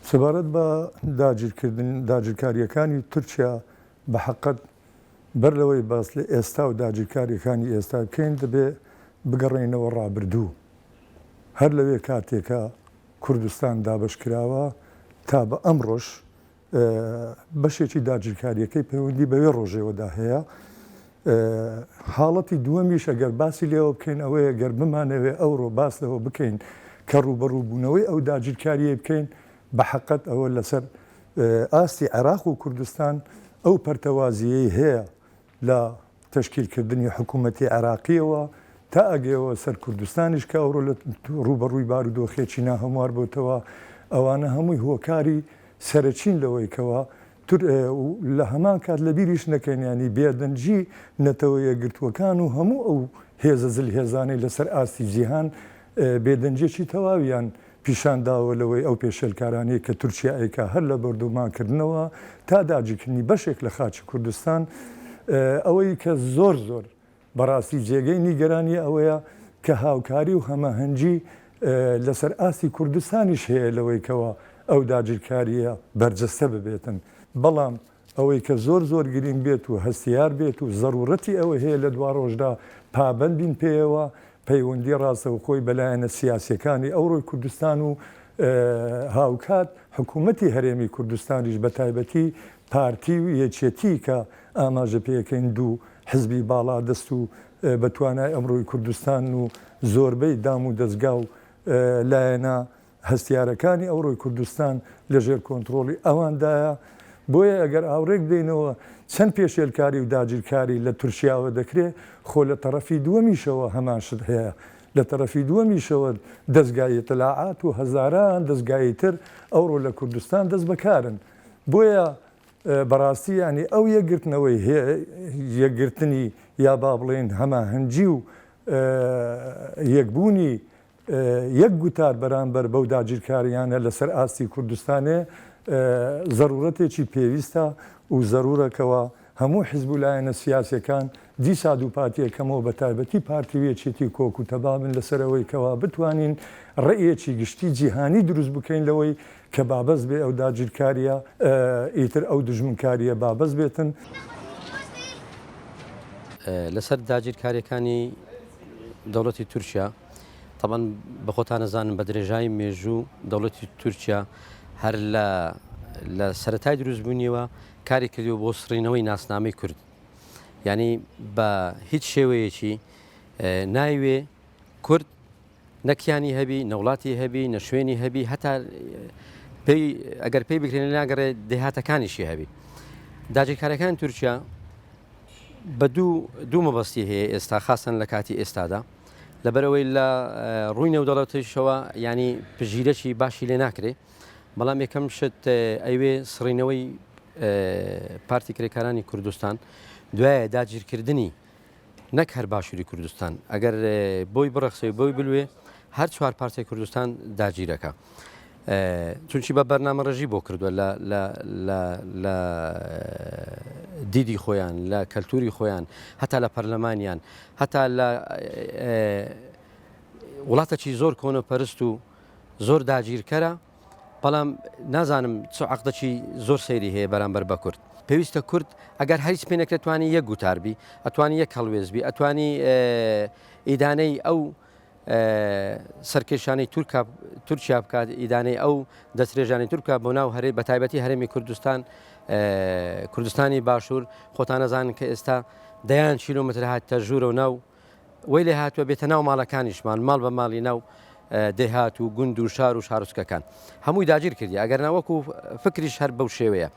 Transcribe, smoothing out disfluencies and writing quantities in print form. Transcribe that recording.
سەبارەت بە داگیرکاریەکانی تورکیا بە حەقەت بەر لەوەی باس لە ئێستا و داگیرکاریەکانی ئێستا بکەین دەبێ بگەڕێنەوە ڕابردوو هەر لەوێ کاتێکە کوردستان دابشکراوە تا بە ئەمڕۆژ بەشێکی داگیرکاریەکەی پەیوەندی بەوێ ڕۆژێوەدا هەیە. حاڵەتی دووەمیش ئەگەر باسی لێەوە بکەین ئەوەیە گەر بمانەوێ ئەوڕۆ باس لەوە بکەین کە ڕوبەڕووبوونەوەی ئەو داگیرکاریە بکەین بە حەقەت ئەوە لەسەر ئاستی عێراق و کوردستان ئەو پەرتەوازیەی هەیە لە تەشکیلکردنی حکوومەتی عێراقیەوە تا ئەگەیەوە سەر کوردستانیش کە ئەوڕۆ لە ڕوبەڕووی بارودۆخێکی ناهەموار بۆتەوە ئەوانە هەمووی هۆکاری سەرچین لەوەیکەوە لە هەمان کات لە بیریش نەکەنیانی بێدەنجی نەتەوە یەکگرتووەکان و هەموو ئەو هێزە زل هێزانەی لەسەر ئاستی جیهان بێدەنجێکی تەواویان پیشانداوە لەوەی ئەو پێشەلکارانەیە کە تورکیا ئەیکا هەر لە بەردەوامکردنەوە تا داگیرکردنی بەشێک لە خاچی کوردستان ئەوەی کە زۆر بەڕاستی جێگەی نیگەرانی ئەوەیە کە هاوکاری و هەماهەنگی لەسەر ئاستی کوردستانیش هەیە لەوەیکەوە ئەو داگیرکاریە بەرجەستە ببێتن بەڵام ئەوەی کە زۆر گرنگ بێت و هەستیار بێت و ضرورەتی ئەوە هەیە لە دوا ڕۆژدا پابەند بین پێیەوە پەیوەندی ڕاستەوە خۆی بەلایەنە سیاسیەکانی ئەوڕۆی کوردستان و هاوکات حکوومەتی هەرێمی کوردستانیش بە تایبەتی پارتی و یەکێتی کە ئاماژە پێەکەین دوو حزبی باڵا دەست و بەتوانای ئەمڕۆی کوردستان و زۆربەی دام و دەستگا و لایەنە هەستیارەکانی ئەوڕۆی کوردستان لەژێر کۆنتترۆلی ئەواندایە بۆیە ئەگەر ئاوڕێک بدەینەوە چەند پێشێلکاری و داگیرکاری لە تورکیاوە دەکرێت خۆ لە تەرەفی دووەمیشەوە هەمان شت هەیە لە تەرەفی دووەمیشەوە دەستگای ئیتلاعات و هەزاران دەستگای تر ئەوڕۆ لە کوردستان دەست بەکارن بۆیە بەڕاستی ینی ئەو یەکگرتنەوەی یەکگرتنی یا با بڵێن هەماهەنگی و یەکبوونی یەک گوتار بەرامبەر بەو داگیرکاریانە لەسەر ئاستی کوردستانێ ضرورەتێکی پێویستە و ضرورەکەوە هەموو حیزب و لایەنە سیاسیەکان دیسا دووپاتیەکەمەوە بە تایبەتی پارتیویەکێتی کۆک و تەبابن لەسەرەوەی کەوا بتوانین ڕێیەکی گشتی جیهانی دروست بکەین لەوەی کە بابەست بێ ئەو داگیرکاریە ئیتر ئەو دژمنکاریە بابەست بێتن. لەسەر داگیرکاریەکانی دەوڵەتی تورکیا طبعاً بە خۆتان نەزانم بە درێژایی مێژوو دەوڵەتی تورکیا هەر لە سەرەتای دروستبوونیەوە کاری کردیەوە بۆ سڕینەوەی ناسنامەی کورد یعنی بە هیچ شێوەیەکی نایوێ کورد نەکیانی هەبی نەوڵاتی هەبی نەشوێنی هەبی هەتا ئەگەر پێی بکرێن ناگەڕێ دێهاتەکانیشی هەبی. داگیرکاریەکانی تورکیا بە دوو مەبەستی هەیە ئێستا خاستن لە کاتی ئێستادا لەبەرەوەی لە ڕووی نێودەوڵەتیشەوە ینی پژیرەی باشی لێ ناکرێ بەڵام یەکەم شت ئەوێ سڕینەوەی پارتی کرێکارانی کوردستان دوایە داگیرکردنی نەک هەر باشووری کوردستان ئەگەر بۆی بڕەخسەوی بۆی بلوێ هەر چوار پارتی کوردستان داگیرەکە چونکی بە بەرنامەڕێژی بۆ کردووە لە دیدی خۆیان لە کەلتوری خۆیان هەتا لە پەرلەمانیان هەتا لە وڵاتێکی زۆر کۆنەپەرست و زۆر داگیرکەرە بەڵام نازانم چ عەقدێکی زۆر سەیری هەیە بەرامبەر بە کورد پێویستە کورد ئەگەر هەریچ پێ نەکرێت توانی یەک گوتاربی ئەتوانی یەک هەڵوێزبی ئەتوانی ئیدانەی ئەو سەرکێشانەی تورکیا بکات ئیدانەی ئەو دەستێژانی تورکا بۆ ناو بە تایبەتی هەرێمی کوردستانی باشوور خۆتان نەزانن کە ئێستا دەیان کیلۆمتر هاتە ژوورە و ناو وی لێ هاتووە بێتە ناو ماڵەکانیشمان ماڵ بە ماڵی ناو دەهات و گوند و شار و شارۆچکەکان هەمووی داگیر کردی ئەگەر ناوەکو فکریش هەر بەو شێوەیە.